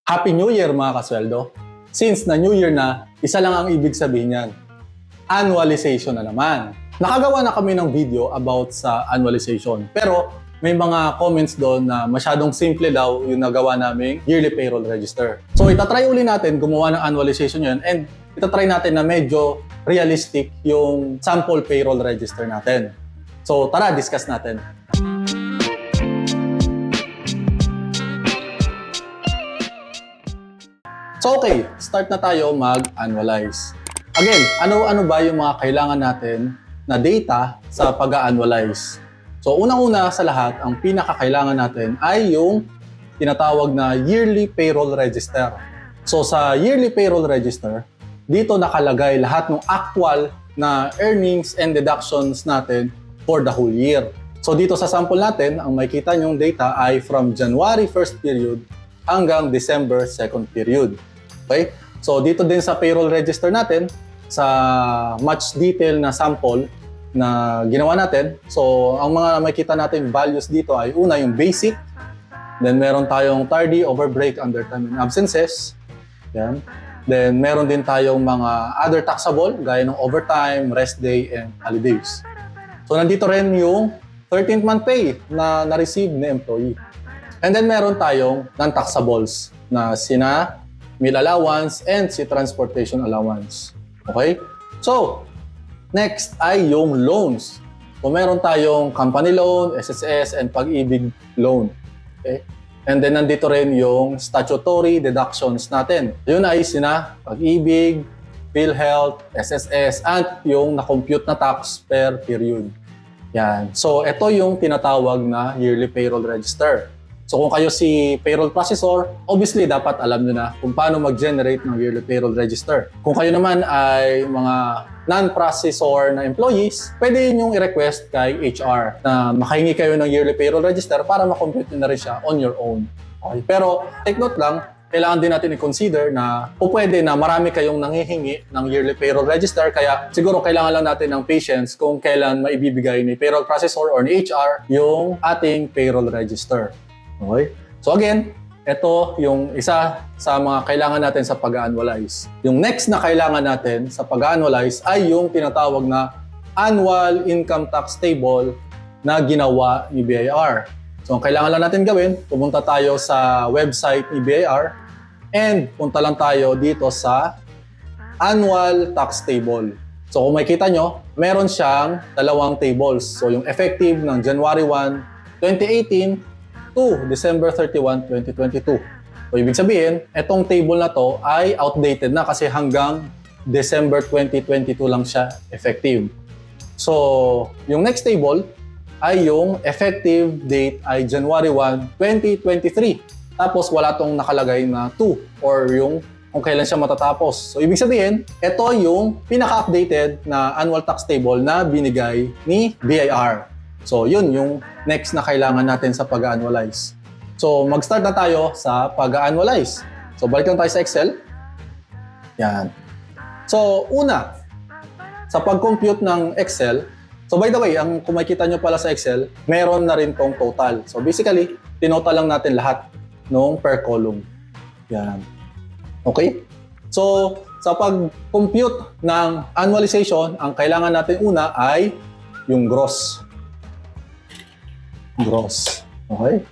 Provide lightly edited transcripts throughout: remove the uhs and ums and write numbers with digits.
Happy New Year mga kasweldo! Since na New Year na, isa lang ang ibig sabihin niyan. Annualization na naman. Nakagawa na kami ng video about sa annualization. Pero may mga comments doon na masyadong simple daw yung nagawa naming yearly payroll register. So itatry uli natin gumawa ng annualization yun and itatry natin na medyo realistic yung sample payroll register natin. So tara, discuss natin. So okay, start na tayo mag-annualize. Again, ano ba yung mga kailangan natin na data sa pag-annualize? So unang-una sa lahat, ang pinakakailangan natin ay yung tinatawag na yearly payroll register. So sa yearly payroll register, dito nakalagay lahat ng actual na earnings and deductions natin for the whole year. So dito sa sample natin, ang makikita nyong data ay from January 1st period hanggang December 2nd period. Okay? So dito din sa payroll register natin, sa much detail na sample na ginawa natin. So ang mga makikita natin values dito ay una yung basic, then meron tayong tardy, overbreak, undertime and absences. Yan. Then meron din tayong mga other taxable gaya ng overtime, rest day and holidays. So nandito rin yung 13th month pay na na-receive ni employee. And then meron tayong non-taxables na sina meal allowance and si transportation allowance. Okay? So, next ay yung loans. So, meron tayong company loan, SSS, and pag-ibig loan. Okay? And then nandito rin yung statutory deductions natin. Yun ay sina pag-ibig, PhilHealth, SSS, at yung na-compute na tax per period. Yan. So, ito yung tinatawag na yearly payroll register. So, kung kayo si payroll processor, obviously, dapat alam nyo na kung paano mag-generate ng yearly payroll register. Kung kayo naman ay mga non-processor na employees, pwede nyong i-request kay HR na makahingi kayo ng yearly payroll register para makompute nyo na rin siya on your own. Okay. Pero, take note lang, kailangan din natin i-consider na kung pwede na marami kayong nangihingi ng yearly payroll register, kaya siguro kailangan lang natin ng patience kung kailan maibibigay ni payroll processor or ni HR yung ating payroll register. Okay? So again, ito yung isa sa mga kailangan natin sa pag-annualize. Yung next na kailangan natin sa pag-annualize ay yung tinatawag na annual income tax table na ginawa ni BIR. So ang kailangan lang natin gawin, pumunta tayo sa website ni BIR and punta lang tayo dito sa annual tax table. So kung makikita nyo, meron siyang dalawang tables. So yung effective ng January 1, 2018 to December 31, 2022. So, ibig sabihin, itong table na to ay outdated na kasi hanggang December 2022 lang siya effective. So, yung next table ay yung effective date ay January 1, 2023. Tapos, wala tong nakalagay na 2 or yung kung kailan siya matatapos. So, ibig sabihin, ito yung pinaka-updated na annual tax table na binigay ni BIR. So, yun yung next na kailangan natin sa pag-annualize. So, mag-start na tayo sa pag-annualize. So, balik lang tayo sa Excel. Yan. So, una, sa pag-compute ng Excel, so by the way, kung makikita nyo pala sa Excel, meron na rin tong total. So, basically, tinotal lang natin lahat nung per column. Yan. Okay? So, sa pag-compute ng annualization, ang kailangan natin una ay yung gross. Gross. Okay?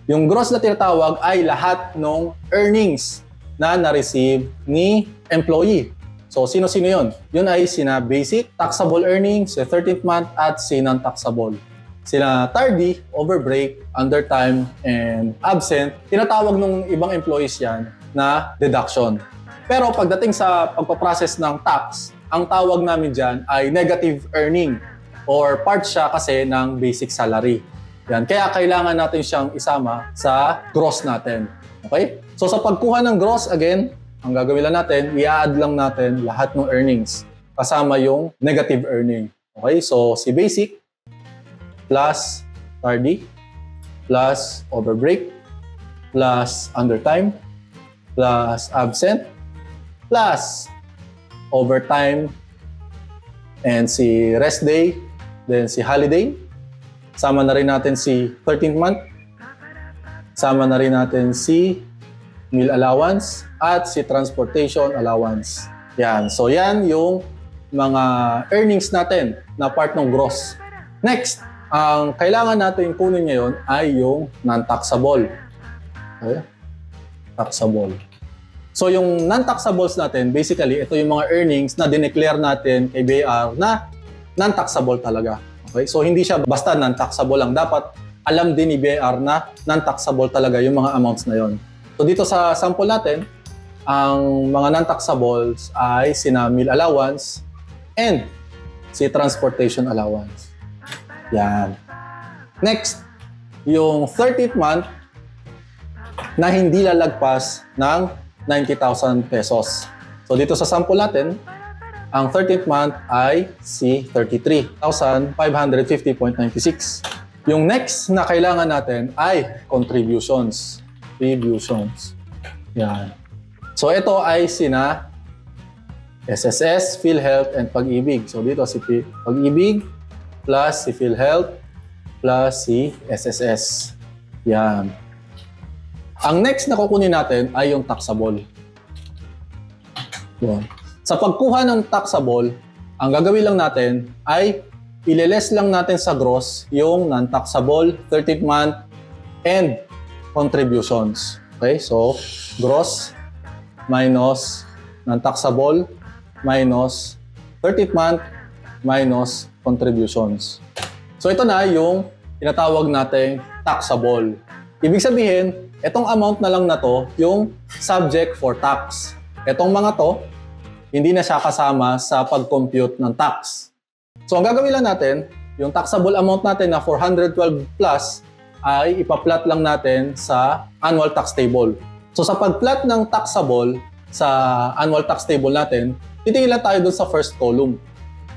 Yung gross na tinatawag ay lahat ng earnings na na-receive ni employee. So, sino-sino yun? Yun ay sina basic, taxable earnings, sa 13th month, at si non-taxable. Sila tardy, overbreak, undertime, and absent. Tinatawag ng ibang employees yan na deduction. Pero pagdating sa pagpaprocess ng tax, ang tawag namin dyan ay negative earning or part siya kasi ng basic salary. Yan. Kaya kailangan natin siyang isama sa gross natin. Okay? So sa pagkuha ng gross, again, ang gagawin lang natin, i-add lang natin lahat ng earnings kasama yung negative earning. Okay? So si basic plus tardy plus overbreak plus undertime plus absent plus overtime and si rest day, then si holiday. Sama na rin natin si 13th month. Sama na rin natin si meal allowance, at si transportation allowance. Yan. So yan yung mga earnings natin na part ng gross. Next, ang kailangan natin kunin ngayon ay yung non-taxable. Okay? Taxable. So yung non-taxables natin, basically, ito yung mga earnings na dineclare natin kay BIR na non-taxable talaga. Okay? So hindi siya basta non-taxable lang. Dapat alam din ni BIR na non-taxable talaga yung mga amounts na yon. So dito sa sample natin, ang mga non-taxables ay sina meal allowance and si transportation allowance. Yan. Next, yung 30th month na hindi lalagpas ng 90,000 pesos. So dito sa sample natin, ang 13th month ay si 33,550.96. Yung next na kailangan natin ay contributions. Contributions. Yan. So ito ay sina SSS, PhilHealth, and Pag-ibig. So dito si Pag-ibig plus si PhilHealth plus si SSS. Yan. Ang next na kukunin natin ay yung taxable. Yan. Sa pagkuha ng taxable, ang gagawin lang natin ay ileless lang natin sa gross yung non-taxable, 13th month, and contributions. Okay? So, gross minus non-taxable minus 13th month minus contributions. So, ito na yung tinatawag nating taxable. Ibig sabihin, itong amount na lang na to, yung subject for tax. Itong mga to, hindi na siya kasama sa pag-compute ng tax. So, ang gagawin lang natin, yung taxable amount natin na 412 plus ay ipa-plot lang natin sa annual tax table. So, sa pag-plot ng taxable sa annual tax table natin, titingin lang tayo dun sa first column.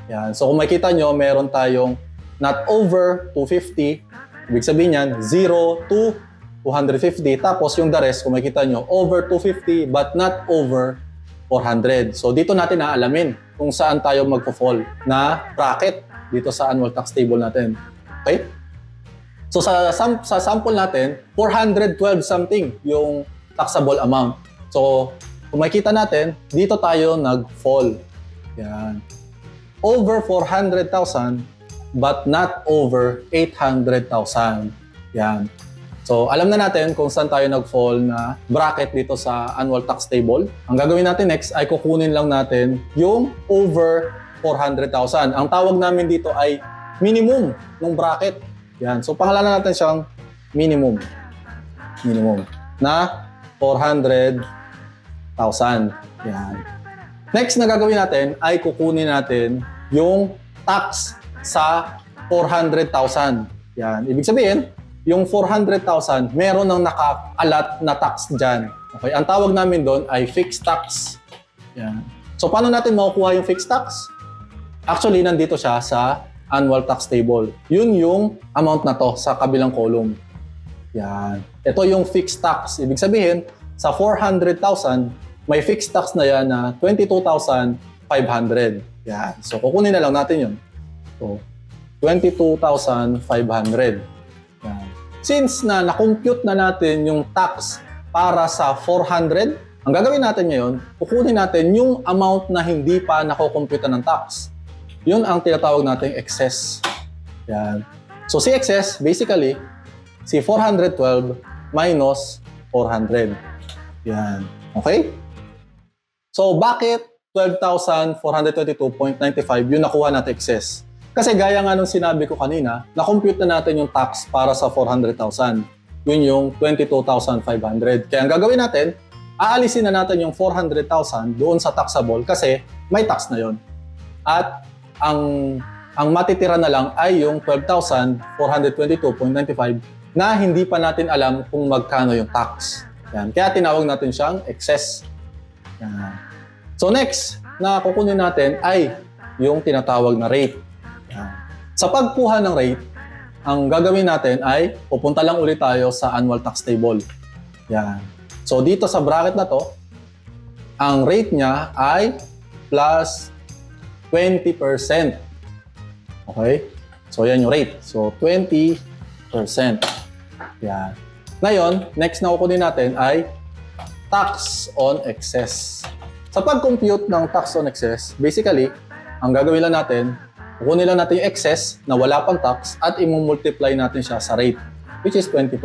Yan. So, kung makita nyo, meron tayong not over 250. Ibig sabihin yan, 0 to 250. Tapos yung the rest, kung makita nyo, over 250 but not over 400. So dito natin aalamin kung saan tayo magpo-fall na bracket dito sa annual tax table natin. Okay? So sa sample natin, 412 something yung taxable amount. So kung makita natin, dito tayo nag-fall. Yan. Over 400,000 but not over 800,000. Yan. So, alam na natin kung saan tayo nag-fall na bracket dito sa annual tax table. Ang gagawin natin next ay kukunin lang natin yung over 400,000. Ang tawag namin dito ay minimum ng bracket. Yan. So, pangalanan natin siyang minimum. Minimum na 400,000. Yan. Next na gagawin natin ay kukunin natin yung tax sa 400,000. Yan. Ibig sabihin, yung 400,000, meron ng naka-allot na tax dyan. Okay? Ang tawag namin doon ay fixed tax. Yan. So, paano natin makukuha yung fixed tax? Actually, nandito siya sa annual tax table. Yun yung amount na to sa kabilang column. Yan. Ito yung fixed tax. Ibig sabihin, sa 400,000, may fixed tax na yan na 22,500. Yan. So, kukunin na lang natin yun. So, 22,500. Yan. Since na na-compute na natin yung tax para sa 400, ang gagawin natin ngayon, kukunin natin yung amount na hindi pa nakocompute ng tax. Yun ang tinatawag nating excess. Yan. So si excess, basically, si 412 minus 400. Yan. Okay? So bakit 12,422.95 yung nakuha natin excess? Kasi gaya nga nung sinabi ko kanina, na-compute na natin yung tax para sa 400,000. Yun yung 22,500. Kaya ang gagawin natin, aalisin na natin yung 400,000 doon sa taxable kasi may tax na yon. At ang matitira na lang ay yung 12,422.95 na hindi pa natin alam kung magkano yung tax. Yan. Kaya tinawag natin siyang excess. Yan. So next na kukunin natin ay yung tinatawag na rate. Sa pagkuha ng rate, ang gagawin natin ay pupunta lang ulit tayo sa annual tax table. Yan. So dito sa bracket na to, ang rate niya ay plus 20%. Okay? So yan yung rate. So 20%. Yan. Ngayon, next na kukunin natin ay tax on excess. Sa pag-compute ng tax on excess, basically, ang gagawin lang natin, kukunin lang natin yung excess na wala pang tax at i-multiply natin siya sa rate, which is 20%.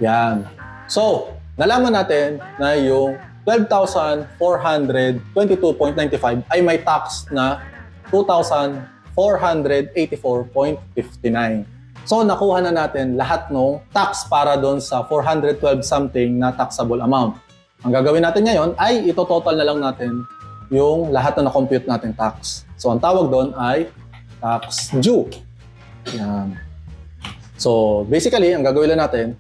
Yan. So, nalaman natin na yung 12,422.95 ay may tax na 2,484.59. So, nakuha na natin lahat ng tax para doon sa 412 something na taxable amount. Ang gagawin natin ngayon ay ito-total na lang natin yung lahat na na-compute natin tax. So, ang tawag doon ay tax due. Yan. So, basically, ang gagawin lang natin,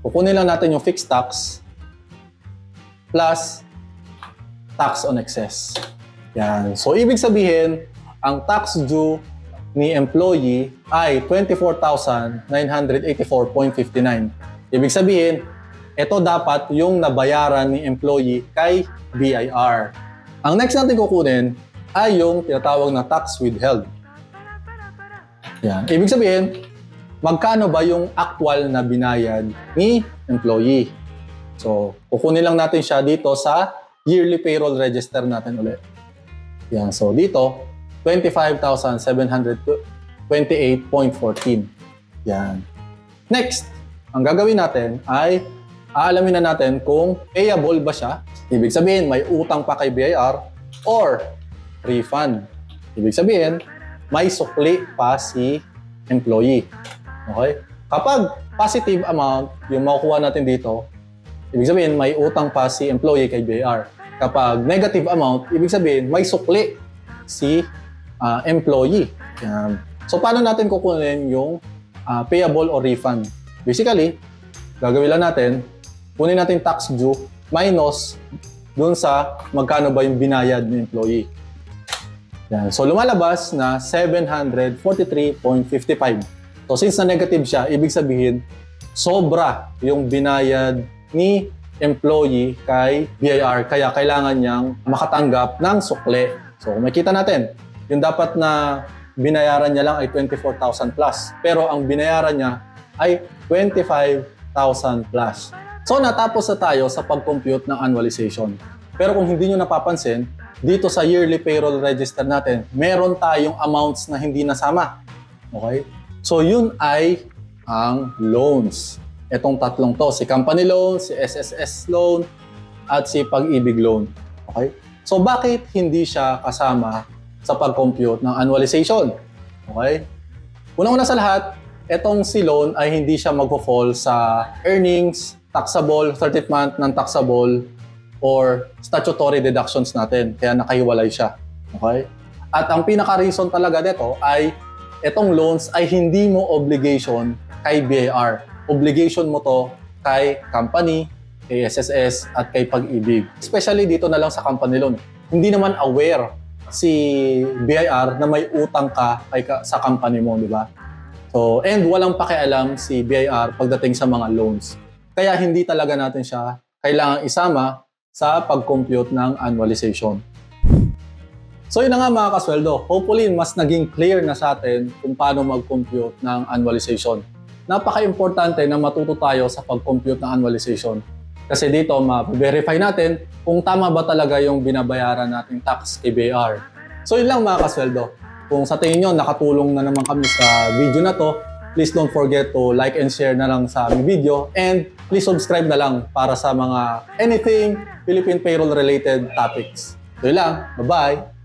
kukunin lang natin yung fixed tax plus tax on excess. Yan. So, ibig sabihin, ang tax due ni employee ay 24,984.59. Ibig sabihin, ito dapat yung nabayaran ni employee kay BIR. Ang next natin kukunin ay yung tinatawag na tax withheld. Yan. Ibig sabihin, magkano ba yung actual na binayad ni employee? So, kukunin lang natin siya dito sa yearly payroll register natin ulit. Yan. So, dito, 25,728.14. Yan. Next, ang gagawin natin ay aalamin na natin kung payable ba siya. Ibig sabihin, may utang pa kay BIR or refund. Ibig sabihin, may sukli pa si employee. Okay? Kapag positive amount yung makukuha natin dito, ibig sabihin, may utang pa si employee kay BIR. Kapag negative amount, ibig sabihin, may sukli si employee. Yan. So, paano natin kukunin yung payable or refund? Basically, gagawin lang natin, kunin natin tax due minus dun sa magkano ba yung binayad ng employee. Yan. So, lumalabas na 743.55. So, since na negative siya, ibig sabihin, sobra yung binayad ni employee kay BIR, kaya kailangan niyang makatanggap ng sukle. So, kung makita natin, yung dapat na binayaran niya lang ay 24,000 plus. Pero ang binayaran niya ay 25,000 plus. So, natapos na tayo sa pag-compute ng annualization. Pero kung hindi nyo napapansin, dito sa yearly payroll register natin, meron tayong amounts na hindi nasama. Okay? So, yun ay ang loans. Itong tatlong to, si company loan, si SSS loan, at si pag-ibig loan. Okay? So, bakit hindi siya kasama sa pag-compute ng annualization? Okay? Unang-una sa lahat, itong si loan ay hindi siya magpo-fall sa earnings, taxable, 30th month ng taxable, or statutory deductions natin. Kaya nakahiwalay siya. Okay? At ang pinaka-reason talaga nito ay itong loans ay hindi mo obligation kay BIR. Obligation mo to kay company, kay SSS, at kay Pag-ibig. Especially dito na lang sa company loan. Hindi naman aware si BIR na may utang ka sa company mo, di ba? So, and walang pakialam si BIR pagdating sa mga loans. Kaya hindi talaga natin siya kailangang isama sa pag-compute ng annualization. So yun na nga mga kasweldo. Hopefully, mas naging clear na sa atin kung paano mag-compute ng annualization. Napaka-importante na matuto tayo sa pag-compute ng annualization. Kasi dito, ma-verify natin kung tama ba talaga yung binabayaran nating tax kay BIR. So yun lang mga kasweldo. Kung sa tingin nyo, nakatulong na naman kami sa video na to, please don't forget to like and share na lang sa aming video. And please subscribe na lang para sa mga anything Philippine payroll related topics. So yun lang. Bye-bye!